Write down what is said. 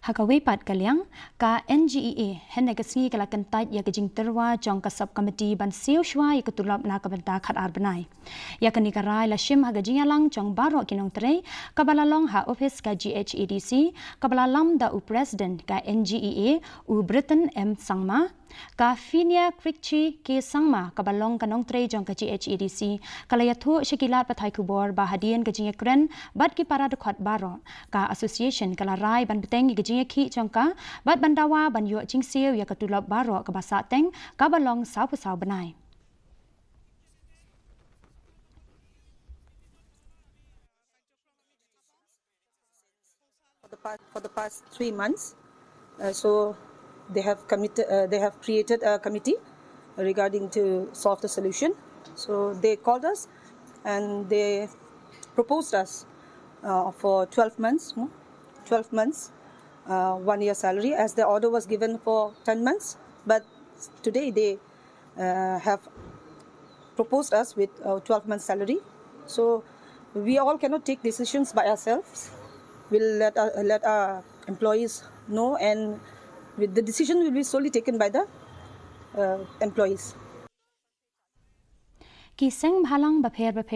Hakawepat kaliang ka NGEA henegasi kala Kyntait ya ke Jingtyrwa jong ka subcommittee ban Siew shwa ya ke Tulop na ka Bynta Bnai. Ya ke nikarai la shim haga jingalang jong baro ki Nongtrei ka balalong ha office ka KHASI ka balalam da u president ka NGEA u Britain M Sangma ka Finia Krikchi ke Sangma ka balong ka Nongtrei jong ka KHASI kala yathu shakilat pathai kubor ba hadian ka jingakren bad ki para dekhot baro ka association kala rai ban beteng ki jingaki jongka bad bandawa ban yo jing Siew ya ka Tulop baro ka basa teng ka balong saw pusaw Bnai. For the past 3 months, so they have created a committee regarding to solve the solution. So they called us and they proposed us for 12 months, 1 year salary, as the order was given for 10 months. But today they have proposed us with 12 months salary. So we all cannot take decisions by ourselves. We'll let our employees know, and the decision will be solely taken by the employees. Kiseng bhalang bapher